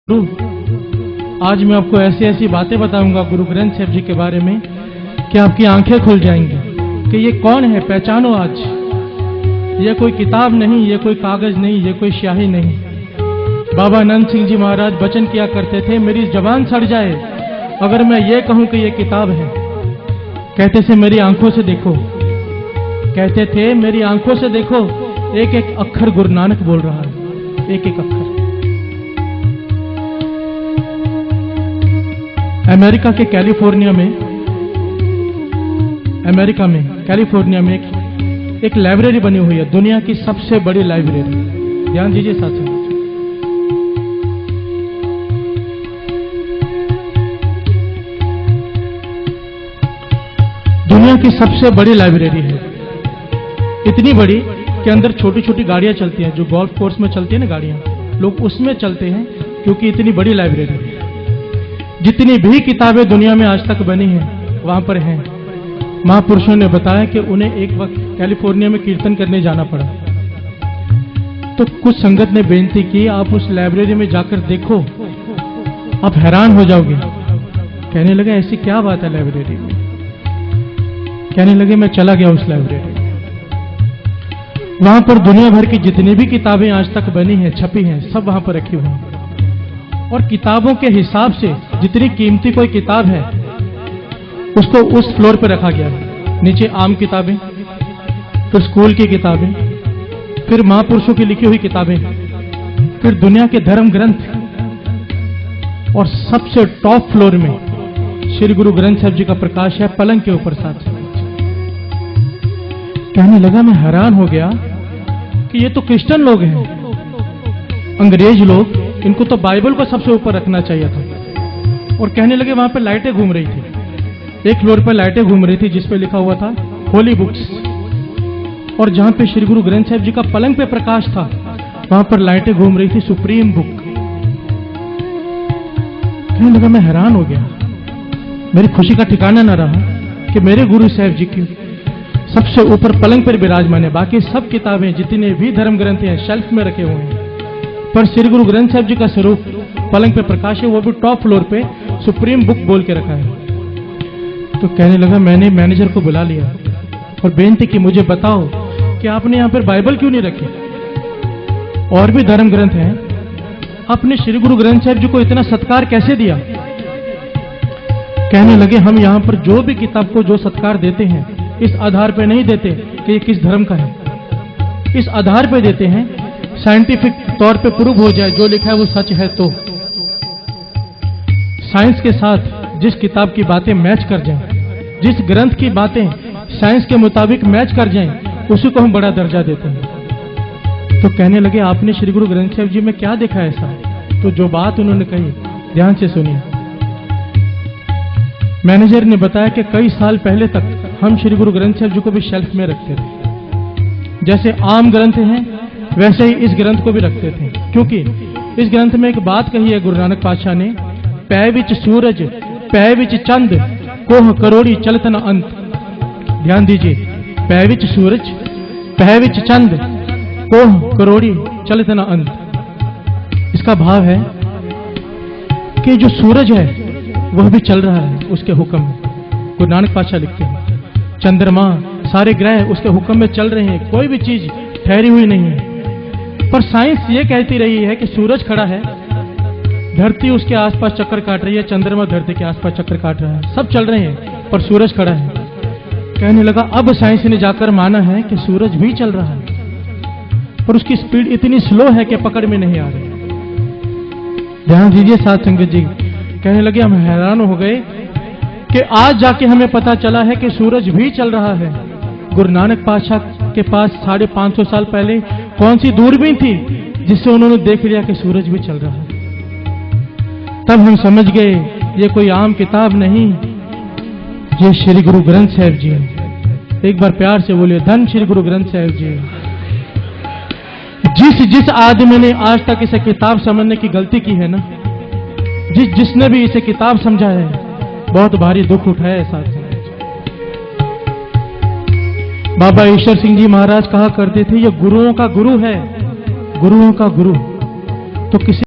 गुरु, आज मैं आपको ऐसी ऐसी बातें बताऊंगा गुरु ग्रंथ साहिब जी के बारे में कि आपकी आंखें खुल जाएंगी कि ये कौन है, पहचानो आज। ये कोई किताब नहीं, ये कोई कागज नहीं, ये कोई स्याही नहीं। बाबा नंद सिंह जी महाराज वचन किया करते थे, मेरी जबान सड़ जाए अगर मैं ये कहूं कि ये किताब है। कहते थे मेरी आंखों से देखो, कहते थे मेरी आंखों से देखो, एक एक अक्षर गुरु नानक बोल रहा है, एक एक अक्षर। अमेरिका के कैलिफोर्निया में एक लाइब्रेरी बनी हुई है, दुनिया की सबसे बड़ी लाइब्रेरी। ध्यान दीजिए साथियों, दुनिया की सबसे बड़ी लाइब्रेरी है। इतनी बड़ी कि अंदर छोटी छोटी गाड़ियां चलती हैं, जो गोल्फ कोर्स में चलती है ना गाड़ियां, लोग उसमें चलते हैं क्योंकि इतनी बड़ी लाइब्रेरी है। जितनी भी किताबें दुनिया में आज तक बनी हैं वहां पर हैं। महापुरुषों ने बताया कि उन्हें एक वक्त कैलिफोर्निया में कीर्तन करने जाना पड़ा, तो कुछ संगत ने बेनती की आप उस लाइब्रेरी में जाकर देखो, आप हैरान हो जाओगे। कहने लगे ऐसी क्या बात है लाइब्रेरी में। कहने लगे मैं चला गया उस लाइब्रेरी में, वहां पर दुनिया भर की जितनी भी किताबें आज तक बनी हैं, छपी हैं, सब वहां पर रखी हुई हैं। और किताबों के हिसाब से जितनी कीमती कोई किताब है उसको उस फ्लोर पर रखा गया है। नीचे आम किताबें, फिर स्कूल की किताबें, फिर महापुरुषों की लिखी हुई किताबें, फिर दुनिया के धर्म ग्रंथ, और सबसे टॉप फ्लोर में श्री गुरु ग्रंथ साहिब जी का प्रकाश है पलंग के ऊपर साथ। कहने लगा मैं हैरान हो गया कि ये तो क्रिश्चियन लोग हैं, अंग्रेज लोग, इनको तो बाइबल को सबसे ऊपर रखना चाहिए था। और कहने लगे वहां पर लाइटें घूम रही थी, एक फ्लोर पर लाइटें घूम रही थी जिस पे लिखा हुआ था होली बुक्स, और जहां पे श्री गुरु ग्रंथ साहिब जी का पलंग पे प्रकाश था वहां पर लाइटें घूम रही थी सुप्रीम बुक। कहने लगा मैं हैरान हो गया, मेरी खुशी का ठिकाना न रहा कि मेरे गुरु साहिब जी की सबसे ऊपर पलंग पर विराजमान है। बाकी सब किताबें जितने भी धर्म ग्रंथ हैं शेल्फ में रखे हुए हैं, पर श्री गुरु ग्रंथ साहिब जी का स्वरूप पलंग पे प्रकाश है, वो भी टॉप फ्लोर पे सुप्रीम बुक बोल के रखा है। तो कहने लगा मैंने मैनेजर को बुला लिया और बेनती की मुझे बताओ कि आपने यहां पर बाइबल क्यों नहीं रखी, और भी धर्म ग्रंथ हैं, आपने श्री गुरु ग्रंथ साहिब जी को इतना सत्कार कैसे दिया। कहने लगे हम यहां पर जो भी किताब को जो सत्कार देते हैं इस आधार पर नहीं देते कि ये किस धर्म का है, इस आधार पर देते हैं साइंटिफिक तौर पे प्रूव हो जाए जो लिखा है वो सच है। तो साइंस के साथ जिस किताब की बातें मैच कर जाएं, जिस ग्रंथ की बातें साइंस के मुताबिक मैच कर जाएं, उसी को हम बड़ा दर्जा देते हैं। तो कहने लगे आपने श्री गुरु ग्रंथ साहिब जी में क्या देखा ऐसा। तो जो बात उन्होंने कही ध्यान से सुनिए। मैनेजर ने बताया कि कई साल पहले तक हम श्री गुरु ग्रंथ साहिब जी को भी शेल्फ में रखते थे, जैसे आम ग्रंथ हैं वैसे ही इस ग्रंथ को भी रखते थे, क्योंकि इस ग्रंथ में एक बात कही है गुरु नानक पातशाह ने, पै विच सूरज पै विच चंद कोह करोड़ी चलत न अंत। ध्यान दीजिए, पै विच सूरज पै विच चंद कोह करोड़ी चलत न अंत। इसका भाव है कि जो सूरज है वह भी चल रहा है उसके हुक्म में। गुरु नानक पातशाह लिखते हैं चंद्रमा सारे ग्रह उसके हुक्म में चल रहे हैं, कोई भी चीज ठहरी हुई नहीं है। पर साइंस ये कहती रही है कि सूरज खड़ा है, धरती उसके आसपास चक्कर काट रही है, चंद्रमा धरती के आसपास चक्कर काट रहा है, सब चल रहे हैं पर सूरज खड़ा है। कहने लगा अब साइंस ने जाकर माना है कि सूरज भी चल रहा है, पर उसकी स्पीड इतनी स्लो है कि पकड़ में नहीं आ रही। ध्यान दीजिए साथ संगत जी। कहने लगे हम हैरान हो गए कि आज जाके हमें पता चला है कि सूरज भी चल रहा है। गुरु नानक पातशाह के पास 550 साल पहले कौन सी दूरबीन थी जिससे उन्होंने देख लिया कि सूरज भी चल रहा है। तब हम समझ गए ये कोई आम किताब नहीं, ये श्री गुरु ग्रंथ साहिब जी है। एक बार प्यार से बोलिए धन श्री गुरु ग्रंथ साहिब जी। जिस आदमी ने आज तक इसे किताब समझने की गलती की है ना, जिसने भी इसे किताब समझा है बहुत भारी दुख उठाया है साथ। बाबा ईश्वर सिंह जी महाराज कहा करते थे ये गुरुओं का गुरु है, गुरुओं का गुरु। तो किसी